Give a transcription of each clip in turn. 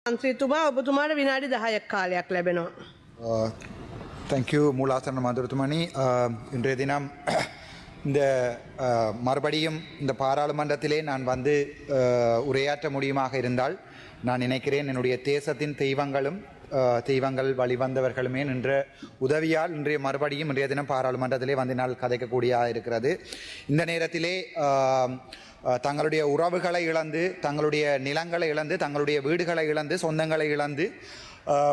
මන්ත්‍රීතුමා ඔබතුමාට විනාඩි 10ක් කාලයක් ලැබෙනවා. தேங்க்யூ மூலாசன மதுரத்துமணி இன்றைய தினம் இந்த மறுபடியும் இந்த பாராளுமன்றத்திலே நான் வந்து உரையாற்ற முடியுமாக இருந்தால் நான் நினைக்கிறேன் என்னுடைய தேசத்தின் தெய்வங்கள் வழிவந்தவர்களுமே நின்ற உதவியால் இன்றைய மறுபடியும் இன்றைய தினம் பாராளுமன்றத்திலே வந்து நாள் கதைக்கக்கூடியதாக இருக்கிறது. இந்த நேரத்திலே தங்களுடைய உறவுகளை இழந்து, தங்களுடைய நிலங்களை இழந்து, தங்களுடைய வீடுகளை இழந்து, சொந்தங்களை இழந்து,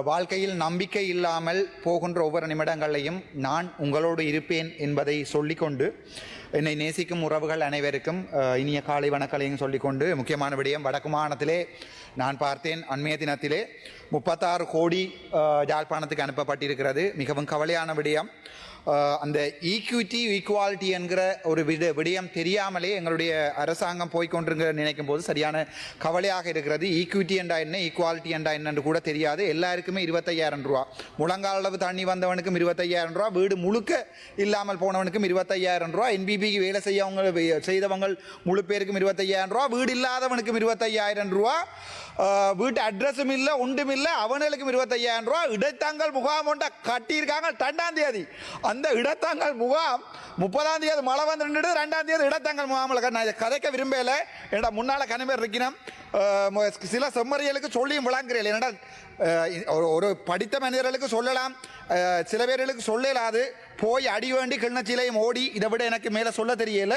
வாழ்க்கையில் நம்பிக்கை இல்லாமல் போகின்ற ஒவ்வொரு நிமிடங்களையும் நான் உங்களோடு இருப்பேன் என்பதை சொல்லிக்கொண்டு, என்னை நேசிக்கும் உறவுகள் அனைவருக்கும் இனிய காலை வணக்கங்களையும் சொல்லிக்கொண்டு, முக்கியமான விடயம் வடக்கு மாகாணத்திலே நான் பார்த்தேன் அண்மைய தினத்திலே 36 கோடி யாழ்ப்பாணத்துக்கு அனுப்பப்பட்டிருக்கிறது. மிகவும் கவலையான விடயம். அந்த ஈக்குவாலிட்டி என்கிற ஒரு விடயம் தெரியாமலே எங்களுடைய அரசாங்கம் போய்கொண்டிருக்கிற நினைக்கும் போது சரியான கவலையாக இருக்கிறது. ஈக்விட்டி என்றா என்ன, ஈக்குவாலிட்டி என்றா என்னென்று கூட தெரியாது. எல்லாருக்குமே 25,000 ரூபா, முழங்கால் அளவு தண்ணி வந்தவனுக்கும் 25,000 ரூபா, வீடு முழுக்க இல்லாமல் போனவனுக்கும் 25,000 ரூபா, என்பிபிக்கு வேலை செய்தவங்க முழு பேருக்கும் 25,000 ரூபா, வீடு இல்லாதவனுக்கும் 25,000 ரூபா, வீட்டு அட்ரஸும் இல்லை ஒன்றும் இல்லை அவனுக்கும் 25,000 ரூபா. இடைத்தங்கள் முகாம் ஒன்றை கட்டியிருக்காங்க 2ஆம் தேதி. அந்த இடத்தங்கள் முகாம் 30ஆம் தேதி மழை வந்து 2ஆம் தேதி இடத்தங்கள் முகாமில் நான் கதைக்க விரும்பல. என்னடா முன்னால் கனவேர் இருக்கணும். சில செம்மறியலுக்கு சொல்லியும் விளங்குறேன். என்னடா ஒரு படித்த மனிதர்களுக்கு சொல்லலாம், சில பேர்களுக்கு சொல்லலாது. போய் அடி வேண்டி கிண்ணச்சிலையும் ஓடி இதை விட எனக்கு மேலே சொல்ல தெரியல.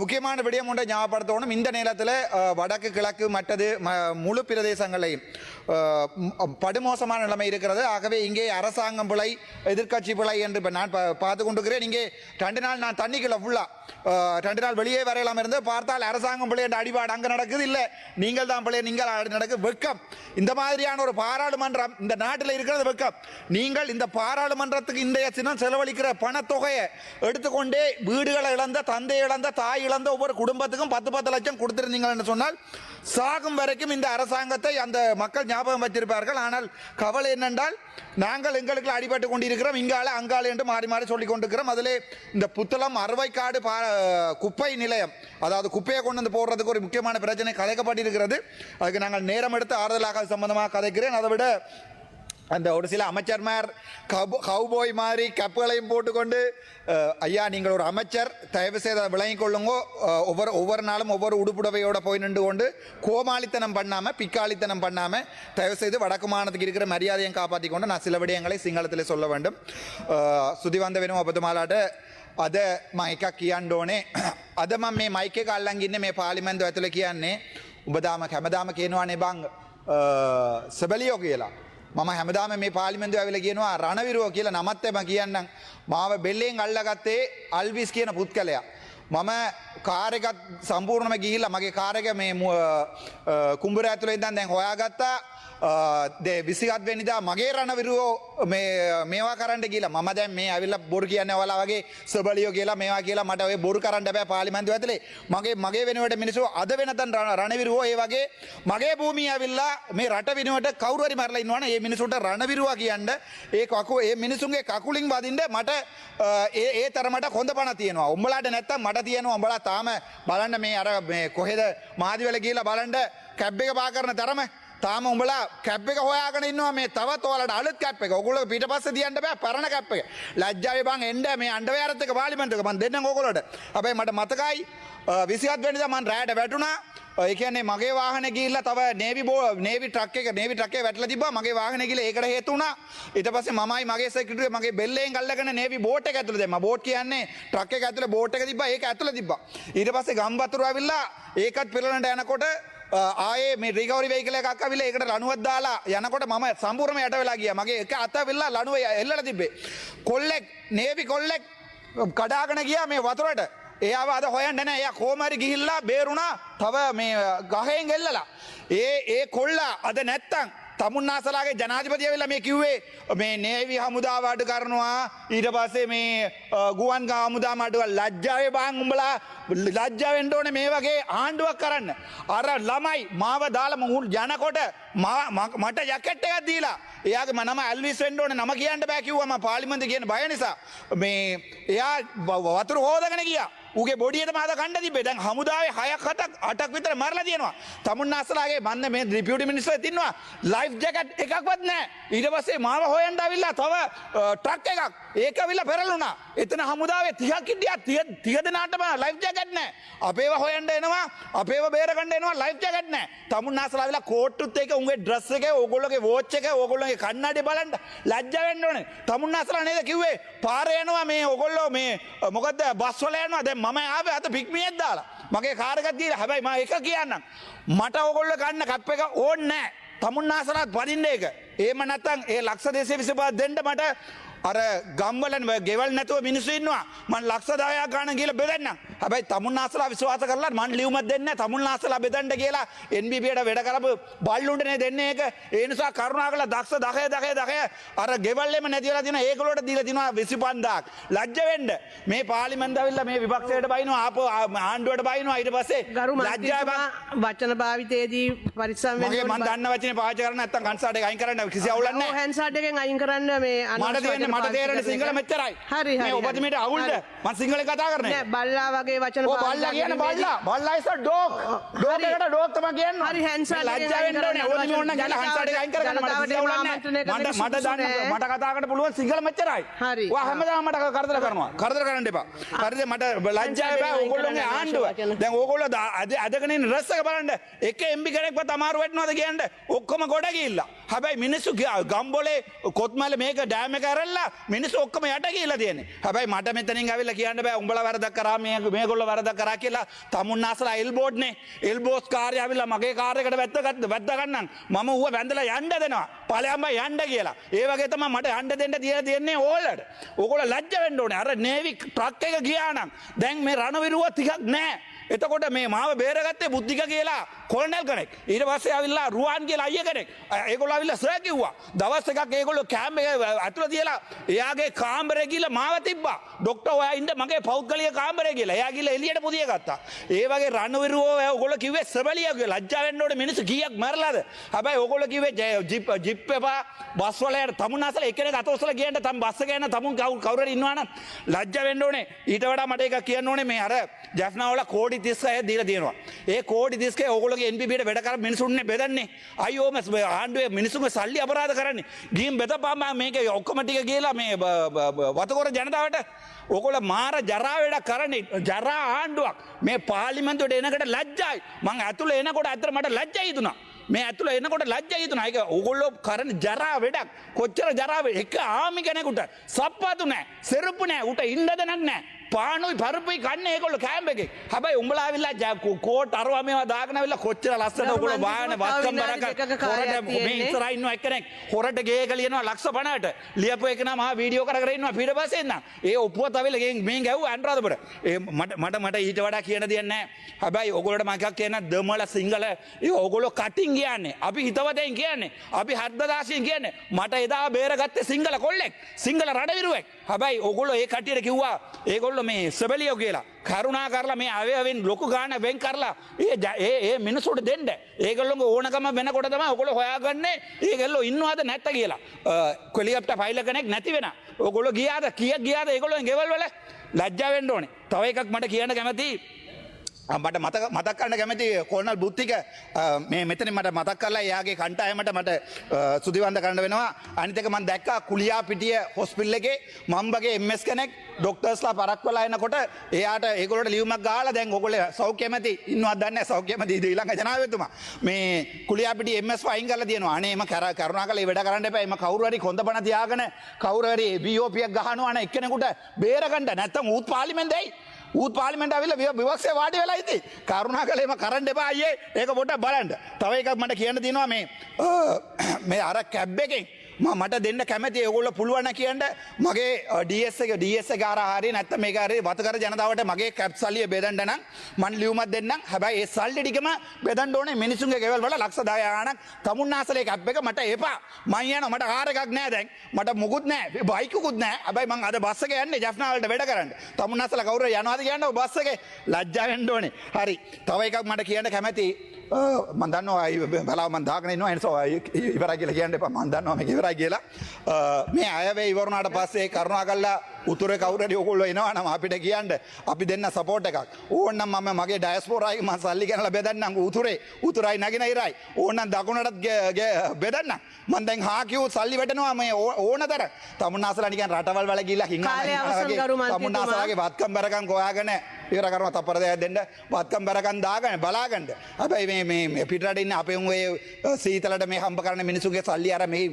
முக்கியமான விடயம் ஒன்றை ஞாபகப்படுத்தணும். இந்த நேரத்தில் வடக்கு கிழக்கு மற்றது முழு பிரதேசங்களையும் படுமோசமான நிலைமை இருக்கிறது. ஆகவே இங்கே அரசாங்கம் பிழை, எதிர்கட்சி பிழை என்று இப்போ நான் பார்த்து கொண்டிருக்கிறேன். இங்கே 2 நாள் நான் தண்ணிக்குள்ள ஃபுல்லாக 2 நாள் வெளியே வரையலாம் இருந்து பார்த்தால் அரசாங்கம் பிள்ளை என்ற அடிபாடு அங்கே நடக்குது. இல்லை நீங்கள் தான் பிள்ளை, நீங்கள் நடக்குது. வெக்கம். இந்த மாதிரியான ஒரு பாராளுமன்றம் இந்த நாட்டில் இருக்கிறது வெக்கம். நீங்கள் இந்த பாராளுமன்றத்துக்கு இன்றைய தினம் செலவழிக்கிற பணத்தொகையை எடுத்துக்கொண்டே வீடுகளை இழந்த, தந்தை இழந்த, தாய் இழந்த ஒவ்வொரு குடும்பத்துக்கும் 10 லட்சம் கொடுத்திருந்தீங்கள் என்று சொன்னால் சாகும் வரைக்கும் இந்த அரசாங்கத்தை அந்த மக்கள் ஞாபகம் வச்சிருப்பார்கள். ஆனால் கவலை என்னென்றால் நாங்கள் எங்களுக்கு அடிபட்டு கொண்டிருக்கிறோம், இங்கால அங்கால என்று மாறி மாறி சொல்லிக் கொண்டிருக்கிறோம். அதிலே இந்த புத்தளம் அறுவைக்காடு குப்பை நிலையம், அதாவது குப்பையை கொண்டு வந்து போடுறதுக்கு ஒரு முக்கியமான பிரச்சனை கதைக்கப்பட்டிருக்கிறது. அதுக்கு நாங்கள் நேரம் எடுத்து ஆறுதலாக சம்பந்தமாக கதைக்கிறேன். அதை விட அந்த ஒரு சில அமைச்சர்மார் கவுபோய் மாதிரி கப்புகளையும் போட்டுக்கொண்டு, ஐயா நீங்கள் ஒரு அமைச்சர், தயவு செய்து அதை விளங்கிக் கொள்ளுங்கோ. ஒவ்வொரு நாளும் ஒவ்வொரு உடுப்புடவையோட போய் நின்று கொண்டு கோமாளித்தனம் பண்ணாமல், பிக்காளித்தனம் பண்ணாமல், தயவு செய்து வடக்கு மாநிலத்துக்கு இருக்கிற மரியாதையை காப்பாற்றி கொண்டு நான் சில விடயங்களை சிங்களத்தில் சொல்ல வேண்டும். சுதிவந்த වෙනවා ඔබතුමාලාට අද මම එකක් කියන්න ඕනේ. අද මම මේ මයික් එක අල්ලන් ඉන්නේ මේ පාර්ලිමේන්තුව ඇතුලේ කියන්නේ ඔබ හැමදාම කියනවානේ බං සබලියෝ කියලා. මම හැමදාම මේ පාර්ලිමේන්තුව ඇවිල්ලා කියනවා රණවිරුව කියලා නමත් එම කියන්නම්. මාව බෙල්ලෙන් අල්ලගත්තේ අල්විස් කියන පුත්කලයා. මම කාර් එකත් සම්පූර්ණයෙන්ම ගිහිල්ලා මගේ කාර් එක මේ කුඹුර ඇතුලේ ඉඳන් දැන් හොයාගත්තා. 27 වෙනිදා මගේ රණවිරුවෝ මේවා කරන්න කියලා. මම දැන් මේ ඇවිල්ලා බොරු කියන්නේ ඔයාලා වගේ සබලියෝ කියලා මේවා කියලා මට ඔය බොරු කරන්න බෑ පාර්ලිමේන්තුව ඇතුලේ. මගේ වෙනුවට මිනිස්සු අද වෙනතන් රණවිරුවෝ ඒ වගේ මගේ භූමිය ඇවිල්ලා මේ රට වෙනුවට කවුරු හරි මරලා ඉන්නවනේ ඒ මිනිසුන්ට රණවිරුවා කියන්න ඒ මිනිසුන්ගේ කකුලින් වදින්න මට ඒ තරමට හොඳ පණ තියෙනවා. උඹලාට නැත්තම් මට තියෙනවා. උඹලා තාම බලන්න මේ අර මේ කොහෙද මාදිවල ගිහිල්ලා බලන්න කැබ් එක පා කරන තරම තාම උඹලා කැප් එක හොයාගෙන ඉන්නවා. මේ තවත් ඔයාලට අලුත් කැප් එක. ඔයගොල්ලෝ පිටපස්සේ තියන්න බෑ පරණ කැප් එක. ලැජ්ජාවේ බං එන්න මේ අන්ඩර්වෙයාරත් එක පාර්ලිමේන්තුවක මම දෙන්නම් ඔයගොල්ලෝට. හැබැයි මට මතකයි 27 වෙනිදා මම රෑට වැටුණා. ඒ කියන්නේ මගේ වාහනේ ගිහිල්ලා තව නේවි ට්‍රක් එකේ වැටලා තිබ්බා. මගේ වාහනේ ගිහලා ඒකට හේතු වුණා. ඊට පස්සේ මමයි මගේ සෙක්‍රටරි මගේ බෙල්ලෙන් අල්ලගෙන නේවි බෝට් එක ඇතුළේ දැම්මා. බෝට් කියන්නේ ට්‍රක් එක ඇතුළේ බෝට් එක තිබ්බා. ඒක ඇතුළේ තිබ්බා. ඊට පස්සේ ගම්වතුර ඇවිල්ලා ඒකත් පෙරලන්නට යනකොට ආයේ මේ රිකවරි වෙහිකල් එකක් අවිලා ඒකට ලණුවක් දාලා යනකොට මම සම්පූර්ණයෙන්ම යට වෙලා ගියා. මගේ එක අත වෙලා ලණුව එල්ලලා තිබ්බේ. කොල්ලෙක් නේවි කොල්ලෙක් කඩාගෙන ගියා මේ වතුරට. එයාව අද හොයන්න නැහැ. එයා කොහොම හරි ගිහිල්ලා බේරුණා. තව මේ ගහෙන් එල්ලලා. ඒ කොල්ලා අද නැත්තම් තමුන්නාසලාගේ ජනාධිපති ඇවිල්ලා මේ කිව්වේ මේ නේවි හමුදාව අඩු කරනවා. ඊට පස්සේ මේ ගුවන් හමුදාව අඩු ලැජ්ජාවේ බං උඹලා ලැජ්ජා වෙන්න ඕනේ මේ වගේ ආණ්ඩුවක් කරන්න. අර ළමයි මාව දාලා යනකොට මට ජැකට් එකක් දීලා එයාගේ නම ඇල්විස් වෙන්න ඕනේ නම කියන්න බෑ කිව්වා. මම පාර්ලිමේන්තුවේ කියන බය නිසා මේ එයා වතුර හොදගෙන ගියා. ඌගේ බොඩියට මාද කණ්ඩ තිබේ. දැන් හමුදාවේ 6ක් 7ක් 8ක් විතර මරලා තියෙනවා. තමුන්නාසලාගේ මන්න මේ ඩිපියුටි මිනිස්ටර් ඉන්නවා. ලයිෆ් ජැකට් එකක්වත් නැහැ. ඊට පස්සේ මාව හොයන්න ආවිල්ලා තව ට්‍රක් එකක් ඒක ඇවිල්ලා පෙරළුණා. එතන හමුදාවේ 30ක් හිටියා 30 දෙනාටම ලයිෆ් ජැකට් නැහැ. අපේව හොයන්න එනවා. අපේව බේර ගන්න එනවා ලයිෆ් ජැකට් නැහැ. තමුන්නාසලා ආවිල්ලා කෝට්ටුත් එක උන්ගේ ඩ්‍රස් එක ඕගොල්ලෝගේ වෝච් එක ඕගොල්ලෝගේ කන්නඩි බලන්න ලැජ්ජා වෙන්න ඕනේ. තමුන්නාසලා නේද කිව්වේ පාරේ යනවා මේ ඕගොල්ලෝ මේ මොකද්ද බස් වල යනවා. දැන් මම ආවේ අත පික්මියෙක් දාලා. මගේ කාර් එකක් දීලා. හැබැයි මම එක කියන්නම්. මට ඕගොල්ලෝ ගන්න කප් එක ඕනේ නැහැ. තමුන්නාසලාත් පදින්න ඒක. එහෙම නැත්නම් ඒ ලක්ෂ 225 දෙන්න මට අර ගම්වල ගෙවල් නැතුව මිනිස්සු ඉන්නවා. මම ලක්ෂ 10ක් ගන්න කියලා බෙදන්නම්. හැබැයි තමුන්නාසලා විශ්වාස කරලා මම ලියුමක් දෙන්නේ නැහැ. තමුන්නාසලා බෙදන්න කියලා NBBට වැඩ කරපු බල්ලුන්ට නේ දෙන්නේ ඒක. ඒ නිසා කරුණාකරලා දක්ෂ 10 අර ගෙවල්ෙම නැතිවලා තියෙන ඒගොල්ලෝට දීලා තිනවා 25000ක්. ලැජ්ජ වෙන්න. මේ පාර්ලිමේන්තුව ඇවිල්ලා මේ විපක්ෂයට බයිනවා ආපෝ ආණ්ඩුවට බයිනවා ඊට පස්සේ ලැජ්ජා වචන භාවිතයේදී පරිස්සම් වෙන්න ඕනේ. මම දන්න වචනේ පාවිච්චි කරන්න නැත්නම් කන්සාඩ් එක අයින් කරන්න කිසි අවුලක් නැහැ. ඔව් හැන්සාඩ් එකෙන් අයින් කරන්න මේ මට තේරෙන සිංහල මෙච්චරයි. හරි මේ ඔබතුමීට අවුල්ද? මම සිංහලෙන් කතා කරන්නේ. නෑ බල්ලා වගේ වචන ඔය බල්ලා කියන්නේ බල්ලා. බල්ලා ඉස්සර ඩොග්. ඩොග් එකට ඩොග් තමයි කියන්නේ. හරි හැන්සාඩ් එකෙන් ලැජ්ජා වෙන්න ඕනේ. ඕනි ඕන කියලා හැන්සාඩ් එක අයින් කරගන්න මට කිසි අවුලක් නැහැ. මට දන්න මට කතා කරන්න පුළුවන් සිංහල මෙච්චරයි. හරි. ඔයා හැමදාම මට කරදර කරනවා. කරදර කරන්න එපා. හරිද? මට ලැජ්ජා එපා. ඕගොල්ලෝගේ ආණ්ඩුව. දැන් ඕගොල්ලෝ අදගෙන ඉන්න රස් එක බලන්න. එක MB කෙනෙක්වත් අමාරු වෙන්නවද කියන්නේ? ඔක්කොම ගොඩ ගිහිල්ලා. හැබැයි මිනිස්සු ගම්බොලේ කොත්මල මේක ඩෑම් එක ඇරලා මිනිස්සු ඔක්කොම යට ගිහිල්ලා තියෙන්නේ. හැබැයි මට මෙතනින් ඇවිල්ලා කියන්න බෑ උඹලා වැරදක් කරා මේගොල්ලෝ වැරදක් කරා කියලා. තමුන්නාසලා එල්බෝඩ්නේ. එල්බෝස් කාර්යය ඇවිල්ලා මගේ කාර් එකට වැද්ද ගන්නම්. මම ඌව වැඳලා යන්න දෙනවා. ඵලයන්ම යන්න කියලා. ඒ වගේ තමයි මට යන්න දෙන්න තියෙන්නේ ඕල්ලට. ඕගොල්ලෝ ලැජ්ජ වෙන්න ඕනේ. අර නේවි ට්‍රක් එක ගියා නම් දැන් මේ රණවිරුව ටිකක් නැහැ. එතකොට මේ මාව බේරගත්තේ බුද්ධික කියලා කොලනල් කෙනෙක්. ඊට පස්සේ ආවිල්ලා රුවන් කියලා අයියා කෙනෙක්. ඒගොල්ලෝ ආවිල්ලා සර් කිව්වා. දවස් එකක් ඒගොල්ලෝ කැම්ප් එක ඇතුළේ තියලා එයාගේ කාමරේ ගිහලා මාව තිබ්බා. ડોක්ටර් ඔයා ඉන්න මගේ පෞද්ගලික කාමරේ කියලා. එයා ගිහලා එළියට පුදිය ගත්තා. ඒ වගේ රණවිරුවෝ ඕගොල්ලෝ කිව්වේ සබලිය කියලා. ලැජ්ජා වෙන්න ඕනේ මිනිස්සු කීයක් මරලාද? හැබැයි ඕගොල්ලෝ කිව්වේ ජිප් එපා බස් වල යන තමුන්නාසලා එක්කෙනෙක් අතෝසලා ගියන්න තම බස් එක යන තමුන් කවුරු හරි ඉන්නවා නම් ලැජ්ජා වෙන්න ඕනේ. ඊට වඩා මට එකක් කියන්න ඕනේ මේ අර ජැෆ්නා වල කෝඩි 36 දීලා තියෙනවා. ඒ කෝඩි 36 ඕගොල්ලෝගේ NBBට වැඩ කර මිනිසුන්නේ බෙදන්නේ. අයියෝම ආණ්ඩුවේ මිනිසුන්ගේ සල්ලි අපරාධ කරන්නේ. ගිහින් බෙදපම් මේක ඔක්කොම ටික කියලා මේ වතකොර ජනතාවට ඕගොල්ලෝ මාර ජරා වැඩ කරන්නේ. ජරා ආණ්ඩුවක්. මේ පාර්ලිමේන්තුවට එනකොට ලැජ්ජයි. මං ඇතුළේ එනකොට ඇත්තට මට ලැජ්ජයි හිතුණා. මේ ඇතුළේ එනකොට ලැජ්ජයි හිතුණා. ඒක ඕගොල්ලෝ කරන ජරා වැඩක්. කොච්චර ජරා එක ආමි කෙනෙකුට සප්පාතු නැහැ. සෙරුප්පු නැහැ. උට ඉන්නදනක් නැහැ. පානුයි පරපුයි කන්නේ ඒගොල්ලෝ කැම්ප් එකේ. හැබැයි උඹලා ආවිල්ලා කෝට් අරවා මේවා දාගෙන ආවිල්ලා කොච්චර ලස්සනට ඕගොල්ලෝ වාහනේ වත්කම් බරක හොරට මේ ඉස්සරහා ඉන්නවා එක්කෙනෙක් හොරට ගේක ලියනවා ලක්ෂ 50ට. ලියපු එක නම වීඩියෝ කර ඉන්නවා ඊට පස්සේ ඉන්නා. ඒ ඔප්පුවත් ආවිල්ලා මේ ගැව්වා අනුරාධපුර. ඒ මට ඊට වඩා කියන්න දෙයක් නැහැ. හැබැයි ඕගොල්ලෝට මම එකක් කියන්න දමල සිංහල ඒ ඕගොල්ලෝ කටින් කියන්නේ. අපි හිතවතෙන් කියන්නේ. අපි හද්දදාසියෙන් කියන්නේ. මට එදා බේරගත්තේ සිංහල කොල්ලෙක්. සිංහල රඩවිරුවෙක්. හැබැයි ඕගොල්ලෝ ඒ කටියට කිව්වා ඒගොල්ලෝ මේ සබලියෝ කියලා කරුණා කරලා මේ අවයවෙන් ලොකු ගාණ වෙන් කරලා ඒ මිනිස්සුන්ට දෙන්න. ඒගොල්ලෝගේ ඕනකම වෙනකොට තමයි ඔයගොල්ලෝ හොයාගන්නේ ඒගොල්ලෝ ඉන්නවද නැත්ද කියලා. හෙලිකොප්ටර් පයිලට් කෙනෙක් නැති වෙන. ඔයගොල්ලෝ ගියාද කීයක් ගියාද ඒගොල්ලෝගේ ගෙවල් වල ලැජ්ජා වෙන්න ඕනේ. තව එකක් මට කියන්න කැමතියි. මට මතක් කරන්න කැමති කොල්නල් බුද්ධික මේ මෙතන මට මතක් කරලා එයාගේ කණ්ඩායමට මට සුදිවන්ත කරන්න වෙනවා. අනිත් එක මම දැක්කා කුලියාපිටිය හොස්පිටල් එකේ මම්බගේ MS කෙනෙක් ડોක්ටර්ස්ලා පරක් වෙලා එනකොට එයාට ඒගොල්ලෝට ලියුමක් ගහලා දැන් ඔයගොල්ලෝ සෞඛ්‍ය මැති ඉන්නවද දන්නේ නැහැ. සෞඛ්‍ය මැති ශ්‍රී ලංකා ජනාධිපතිතුමා මේ කුලියාපිටිය MS වයින් කරලා තියෙනවා. අනේ එම කරුණාකරලා ඒ වැඩ කරන්න එපා. එම කවුරු හරි කොන්දපණ තියාගෙන කවුරු හරි BOP එකක් ගහනවා නම් එක්කෙනෙකුට බේරගන්න නැත්තම් ඌත් පාර්ලිමේන්තෙයි ඌත් පාර්ලිමේන්තුවට ආවිල්ලා විපක්ෂේ වාඩි වෙලා ඉති. කරුණාකරලා එම කරන්න එපා අයියේ. ඒක පොඩ්ඩක් බලන්න. තව එකක් මට කියන්න තියෙනවා මේ අර කැබ් එකෙන් මට දෙන්න කැමති ඒගොල්ලෝ පුළුවන් කියන්න මගේ DS එක ආරා හරිය නැත්නම් මේක හරිය වතකර ජනතාවට මගේ කැප් සල්ලිය බෙදන්න නම් මන් ලියුමක් දෙන්නම්. හැබැයි ඒ සල්ලි ටිකම බෙදන්න ඕනේ මිනිසුන්ගේ ගෙවල් වල ලක්ෂ 10 ගාණක්. තමුන්නාසලේ කැප් එක මට එපා. මං යනවා මට කාර් එකක් නැහැ දැන්. මට මුකුත් නැහැ. බයිකුකුත් නැහැ. හැබැයි මං අද බස් එකේ යන්නේ ජෆ්නා වලට වැඩ කරන්න. තමුන්නාසල කවුරු යනවාද කියන්නේ බස් එකේ ලැජ්ජා වෙන්න ඕනේ. හරි. තව එකක් මට කියන්න කැමති මම දන්නවා බලාව මම දාගෙන ඉන්නවා ඒ නිසා ඉවරයි කියලා කියන්න එපා මම දන්නවා මේක ඉවරයි කියලා මේ අයවැය ඉවරුණාට පස්සේ කරුණාකරලා උතුරේ කවුරු හරි ඔයගොල්ලෝ එනවා නම් අපිට කියන්න අපි දෙන්න සපෝට් එකක් ඕනනම් මම මගේ ඩයස්පෝරා එක මම සල්ලි ගෙනලා බෙදන්නම් උතුරයි නගින ඉරයි ඕනනම් දකුණටත් බෙදන්නම් මම දැන් හා කිව්ව සල්ලි වැටෙනවා මේ ඕනතර තමුන්නාසලා නිකන් රටවල් වල ගිහිල්ලා කාලය අවසන් කරු මන්ත්‍රීතුමා. තමුන්නාසලාගේ වත්කම් බරකම් හොයාගෙන ඉවර කරනවා තප්පර දෙයක් දෙන්න වත්කම් බරකම් දාගෙන බලාගන්න හැබැයි මේ පිටරට ඉන්න අපේ උන් ඔය සීතලට මේ හම්බ කරන මිනිසුගේ සල්ලි අර මේ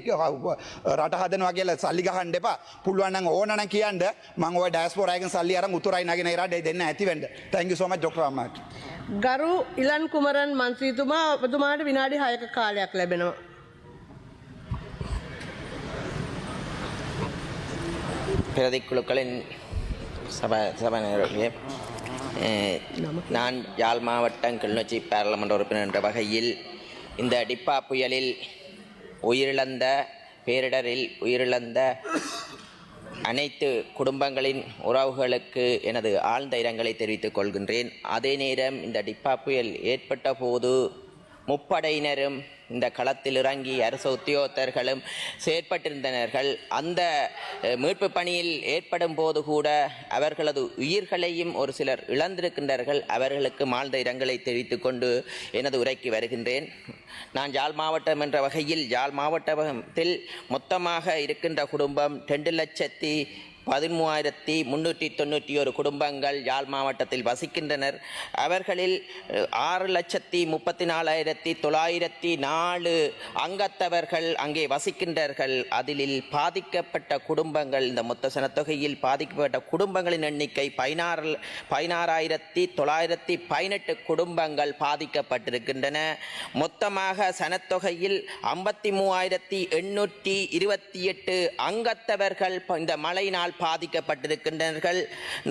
රට හදනවා කියලා සල්ලි ගහන්න එපා පුළුවන් නම් ඕන නම් කියන්න මම ඔය ඩයස්පෝරා එකෙන් සල්ලි අරන් උතුරයි නගින ඉරට දෙන්න ඇති වෙන්න thank you so much dr rahmat ගරු ඉලන් කුමරන් මන්ත්‍රීතුමා ඔබතුමාට විනාඩි 6ක කාලයක් ලැබෙනවා. பிரதிக்குழுக்களின் சபாநாயகர்களே நான் யாழ் மாவட்டம் கிளிநொச்சி பாராளுமன்ற உறுப்பினர் என்ற வகையில் இந்த டிப்பா புயலில் உயிரிழந்த பேரிடரில் உயிரிழந்த அனைத்து குடும்பங்களின் உறவுகளுக்கு எனது ஆழ்ந்த இரங்கலை தெரிவித்துக் கொள்கின்றேன். அதே நேரம் இந்த டிப்பா புயல் ஏற்பட்ட போது முப்படையினரும் இந்த களத்தில் இறங்கி அரசு உத்தியோகத்தர்களும் செயற்பட்டிருந்தனர்கள். அந்த மீட்பு பணியில் ஏற்படும் போது கூட அவர்களது உயிர்களையும் ஒரு சிலர் இழந்திருக்கின்றார்கள். அவர்களுக்கு ஆழ்ந்த இரங்கலை தெரிவித்துக் கொண்டு எனது உரைக்கு வருகின்றேன். நான் யாழ் மாவட்டம் என்ற வகையில் யாழ் மாவட்டத்தில் மொத்தமாக இருக்கின்ற குடும்பம் 2,13,391 குடும்பங்கள் யாழ் மாவட்டத்தில் வசிக்கின்றனர். அவர்களில் 6,34,904 அங்கத்தவர்கள் அங்கே வசிக்கின்றார்கள். அதில் பாதிக்கப்பட்ட குடும்பங்கள் இந்த மொத்த சனத்தொகையில் பாதிக்கப்பட்ட குடும்பங்களின் எண்ணிக்கை 16,918 குடும்பங்கள் பாதிக்கப்பட்டிருக்கின்றன. மொத்தமாக சனத்தொகையில் 53,828 அங்கத்தவர்கள் இந்த மழையினால் பாதிக்கப்பட்டிருக்கின்றார்கள்.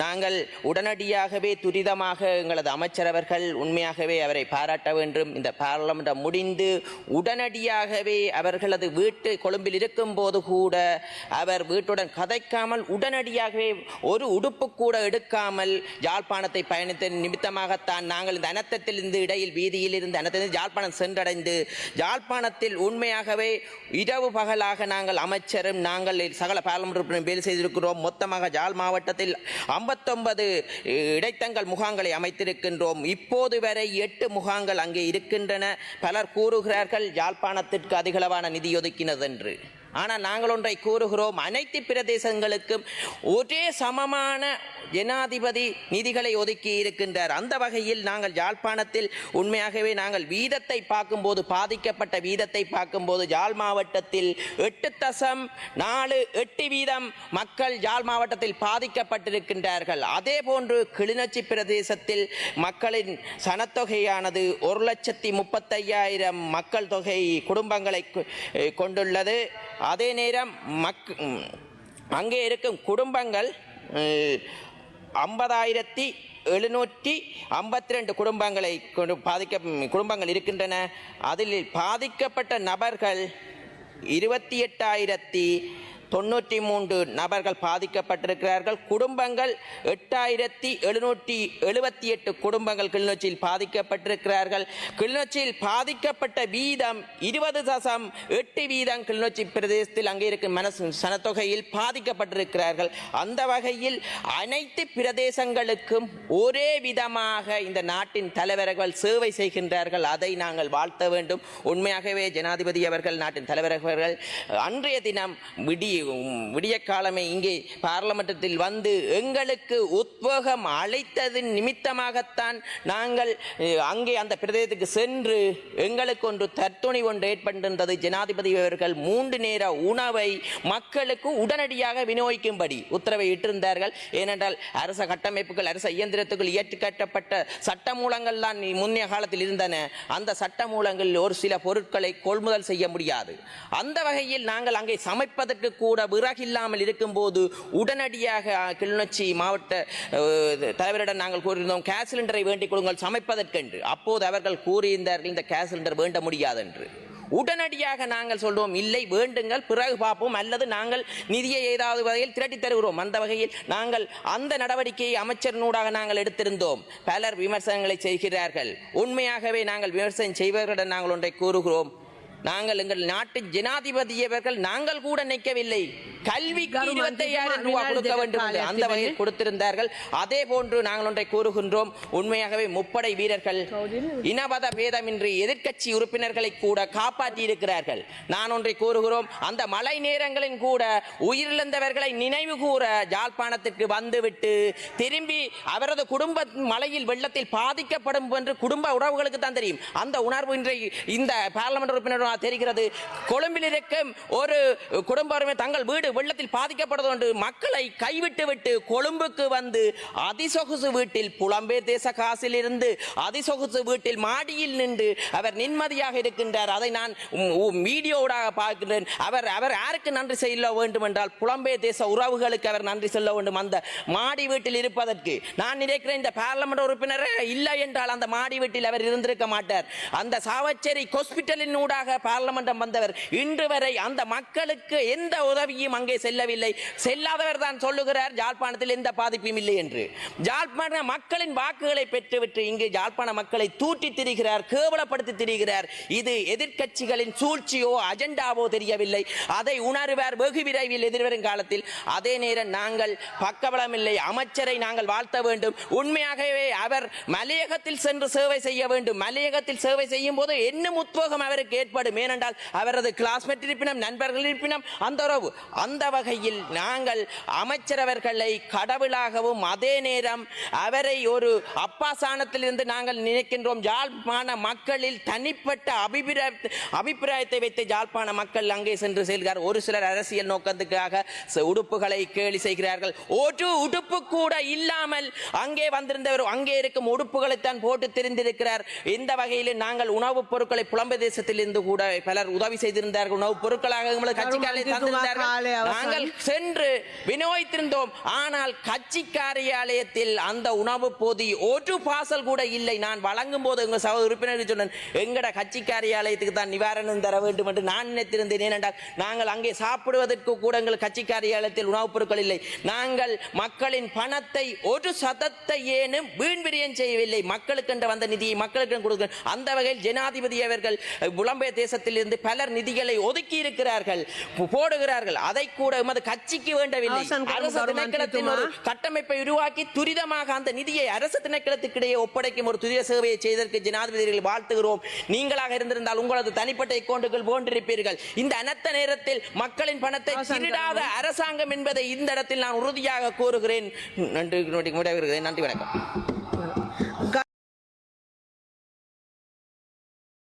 நாங்கள் உடனடியாகவே துரிதமாக எங்களது அமைச்சர் அவர்கள் உண்மையாகவே அவரை பாராட்ட வேண்டும். இந்த பாராளுமன்றம் முடிந்து உடனடியாகவே அவர்களது வீட்டு கொழும்பில் இருக்கும் போது கூட அவர் வீட்டுடன் கதைக்காமல் உடனடியாகவே ஒரு உடுப்பு கூட எடுக்காமல் யாழ்ப்பாணத்தை பயணித்த நிமித்தமாகத்தான் நாங்கள் இந்த அனர்த்தத்திலிருந்து இடையில் வீதியில் இருந்து அனர்த்தத்தில் யாழ்ப்பாணம் சென்றடைந்து யாழ்ப்பாணத்தில் உண்மையாகவே இரவு பகலாக நாங்கள் அமைச்சரும் நாங்கள் சகல பாராளுமன்ற வேலை செய்திருக்கிறோம். மொத்தமாக யாழ் மாவட்டத்தில் 59 இடைத்தங்கள் முகாம்களை அமைத்திருக்கின்றோம். இப்போது வரை 8 முகாம்கள் அங்கே இருக்கின்றன. பலர் கூறுகிறார்கள் யாழ்ப்பாணத்திற்கு அதிகளவான நிதி ஒதுக்கினது என்று. ஆனால் நாங்கள் ஒன்றை கூறுகிறோம், அனைத்து பிரதேசங்களுக்கும் ஒரே சமமான ஜனாதிபதி நிதிகளை ஒதுக்கி இருக்கின்றார். அந்த வகையில் நாங்கள் யாழ்ப்பாணத்தில் உண்மையாகவே நாங்கள் வீதத்தை பார்க்கும்போது பாதிக்கப்பட்ட வீதத்தை பார்க்கும்போது யாழ் மாவட்டத்தில் 8.48 வீதம் மக்கள் யாழ் மாவட்டத்தில் பாதிக்கப்பட்டிருக்கின்றார்கள். அதே போன்று கிளிநொச்சி பிரதேசத்தில் மக்களின் சனத்தொகையானது 1,35,000 மக்கள் தொகை குடும்பங்களை கொண்டுள்ளது. அதே நேரம் அங்கே இருக்கும் குடும்பங்கள் 50,752 குடும்பங்கள் இருக்கின்றன. அதில் பாதிக்கப்பட்ட நபர்கள் 28,093 நபர்கள் பாதிக்கப்பட்டிருக்கிறார்கள். குடும்பங்கள் 8,778 குடும்பங்கள் கிளிநொச்சியில் பாதிக்கப்பட்டிருக்கிறார்கள். கிளிநொச்சியில் பாதிக்கப்பட்ட வீதம் 20.8 வீதம் கிளிநொச்சி பிரதேசத்தில் அங்கே இருக்கும் சனத்தொகையில் பாதிக்கப்பட்டிருக்கிறார்கள். அந்த வகையில் அனைத்து பிரதேசங்களுக்கும் ஒரே விதமாக இந்த நாட்டின் தலைவர்கள் சேவை செய்கின்றார்கள். அதை நாங்கள் வாழ்த்த வேண்டும். உண்மையாகவே ஜனாதிபதி அவர்கள் நாட்டின் தலைவர்கள் அன்றைய தினம் விடிய காலமே இங்கே பாராளுமன்றத்தில் வந்து எங்களுக்கு உத்வேகம் அளித்ததின் நிமித்தமாகத்தான் நாங்கள் அங்கே அந்த பிரதேசத்துக்கு சென்று எங்களுக்கு ஒன்று தற்துணி ஒன்று ஏற்பட்டிருந்தது. ஜனாதிபதி அவர்கள் 3 நேர உணவை மக்களுக்கு உடனடியாக விநியோகிக்கும்படி உத்தரவை இட்டிருந்தார்கள். ஏனென்றால் அரச கட்டமைப்புகள் அரச இயந்திரத்துக்குள் இயற்றிக்கட்டப்பட்ட சட்டமூலங்கள் தான் முன்னைய காலத்தில் இருந்தன. அந்த சட்டமூலங்களில் ஒரு சில பொருட்களை கொள்முதல் செய்ய முடியாது. அந்த வகையில் நாங்கள் அங்கே சமைப்பதற்கு கூட விறகில்லாமல் இருக்கும்போது உடனடியாக கிளிநொச்சி மாவட்ட தலைவரிடம் நாங்கள் கூறியிருந்தோம், கேஸ் சிலிண்டரை வேண்டிக் கொடுங்கள் சமைப்பதற்கென்று. அப்போது அவர்கள் கூறியிருந்தார்கள் இந்த கேஸ் சிலிண்டர் வேண்ட முடியாது என்று. உடனடியாக நாங்கள் சொல்றோம் இல்லை வேண்டுங்கள் பிறகு பார்ப்போம் அல்லது நாங்கள் நிதியை ஏதாவது வகையில் திரட்டி தருகிறோம். அந்த வகையில் நாங்கள் அந்த நடவடிக்கையை அமைச்சரினூடாக நாங்கள் எடுத்திருந்தோம். பலர் விமர்சனங்களை செய்கிறார்கள். உண்மையாகவே நாங்கள் விமர்சனம் செய்வர்களிடம் நாங்கள் ஒன்றை கூறுகிறோம். நாங்கள் எங்கள் நாட்டு ஜனாதிபதியவர்கள் நாங்கள் கூட நிற்கவில்லை. கல்விக்கு 25,000 ரூபாய் கொடுக்க வேண்டும் என்று அந்த வகையில் கொடுத்திருந்தார்கள். அதே போன்று நாங்கள் ஒன்றை கூறுகின்றோம். உண்மையாகவே முப்படை வீரர்கள் இனவத பேதமின்றி எதிர்க்கட்சி உறுப்பினர்களை கூட காப்பாற்றி இருக்கிறார்கள். நான் ஒன்றை கூறுகிறோம். அந்த மழை நேரங்களின் கூட உயிரிழந்தவர்களை நினைவு கூற யாழ்ப்பாணத்திற்கு வந்துவிட்டு திரும்பி அவரது குடும்ப மழையில் வெள்ளத்தில் பாதிக்கப்படும் என்று குடும்ப உறவுகளுக்கு தான் தெரியும். அந்த உணர்வு இன்றைக்கு இந்த பார்லமெண்ட் உறுப்பினர் தெரிகிறது. கொழும்பில் இருக்கும் ஒரு குடும்ப தங்கள் வீடு வெள்ளத்தில் பாதிக்கப்படுவது என்று மக்களை கைவிட்டு விட்டு கொழும்புக்கு வந்து அதிசொகுசு வீட்டில் புலம்பெயர் தேச காசில் இருந்து அதிசொகுசு வீட்டில் மாடியில் நின்று அவர் நிம்மதியாக இருக்கின்றார். அதை நான் வீடியோவாக பார்க்கிறேன். அவர் யாருக்கு நன்றி செய்ய வேண்டும் என்றால் புலம்பெயர் தேச உறவுகளுக்கு அவர் நன்றி சொல்ல வேண்டும். அந்த மாடி வீட்டில் இருப்பதற்கு நான் நினைக்கிறேன் இந்த பார்லமெண்ட் உறுப்பினர் இல்லை என்றால் அந்த மாடி வீட்டில் அவர் இருந்திருக்க மாட்டார். அந்த சாவச்சேரி ஹாஸ்பிட்டலின் ஊடாக பார்லமெண்டம் வந்தவர் இன்று வரை அந்த மக்களுக்கு எந்த உதவியும் அங்கே செல்லவில்லை. செல்லாதவர் தான் சொல்லுகிறார் யாழ்ப்பாணத்தில் எந்த பாதிப்பும் இல்லை என்று. யாழ்ப்பாண மக்களின் வாக்குகளை பெற்றுவிட்டு இங்கு யாழ்ப்பாண மக்களை தூட்டி திரிகிறார், கேவலப்படுத்தி திரிகிறார். இது எதிர்க்கட்சிகளின் சூழ்ச்சியோ அஜெண்டாவோ தெரியவில்லை. அதை உணர்வார் வெகு விரைவில் எதிர்வரும் காலத்தில். அதே நேரம் நாங்கள் பக்கபலம் இல்லை. அமைச்சரை நாங்கள் வாழ்த்த வேண்டும். உண்மையாகவே அவர் மலையகத்தில் சென்று சேவை செய்ய வேண்டும். மலையகத்தில் சேவை செய்யும் போது என்ன உத்வேகம் அவருக்கு ஏற்படும். ஏனென்றால் அவரது கிளாஸ்மேட் இருப்பினும் நண்பர்கள் இருப்பினும் அந்த உறவு. அந்த வகையில் நாங்கள் அமைச்சரவர்களை கடவுளாகவும் அதே நேரம் அவரை ஒரு அப்பாசானத்தில் இருந்து நாங்கள் நினைக்கின்றோம். யாழ்ப்பாண மக்களில் தனிப்பட்ட அபிப்பிராயத்தை வைத்து யாழ்ப்பாண மக்கள் அங்கே சென்று செல்கிறார். ஒரு சிலர் அரசியல் நோக்கத்துக்காக உடுப்புகளை கேலி செய்கிறார்கள். ஒரு உடுப்பு கூட இல்லாமல் அங்கே வந்திருந்தவர் அங்கே இருக்கும் உடுப்புகளைத்தான் போட்டு தெரிந்திருக்கிறார். இந்த வகையில் நாங்கள் உணவுப் பொருட்களை புலம்பெயர் தேசத்தில் இருந்து கூட பலர் உதவி செய்திருந்தார்கள். உணவுப் பொருட்களாக கட்சிக்காரை தந்திருந்தார்கள். நாங்கள் சென்று விநியோகித்திருந்தோம். ஆனால் கட்சி காரியாலயத்தில் அந்த உணவு போதி ஒரு பாசல் கூட இல்லை. நான் வழங்கும் போது எங்கள் சகோதர உறுப்பினர்கள் சொன்னேன் எங்கட கட்சி காரியாலயத்துக்கு தான் நிவாரணம் தர வேண்டும் என்று நான் நினைத்திருந்தேன். ஏனென்றால் நாங்கள் அங்கே சாப்பிடுவதற்கு கூட எங்கள் கட்சி காரியாலயத்தில் உணவுப் பொருட்கள் இல்லை. நாங்கள் மக்களின் பணத்தை ஒரு சதத்தை ஏனும் வீண் விரயம் செய்யவில்லை. மக்களுக்கு என்ற வந்த நிதியை மக்களுக்கு கொடுக்க அந்த வகையில் ஜனாதிபதி அவர்கள் புலம்பெயர் தேசத்தில் இருந்து பலர் நிதிகளை ஒதுக்கி இருக்கிறார்கள், போடுகிறார்கள். அதை கூட எமது கட்சிக்கு வேண்டவில்லை. அரசு திணைக்களத்தின் ஒரு கட்டமைப்பை உருவாக்கி துரிதமாக அந்த நிதியை அரசு திணைக்களத்துக்கிடையே ஒப்படைக்கும் ஒரு துரித சேவையை செய்ததற்கு ஜனாதிபதிகளை வாழ்த்துகிறோம். நீங்களாக இருந்திருந்தால் உங்களது தனிப்பட்ட அக்கவுண்டுகள் போன்றிருப்பீர்கள். இந்த அனைத்த நேரத்தில் மக்களின் பணத்தை திருடாத அரசாங்கம் என்பதை இந்த இடத்தில் நான் உறுதியாக கூறுகிறேன். நன்றி வணக்கம்.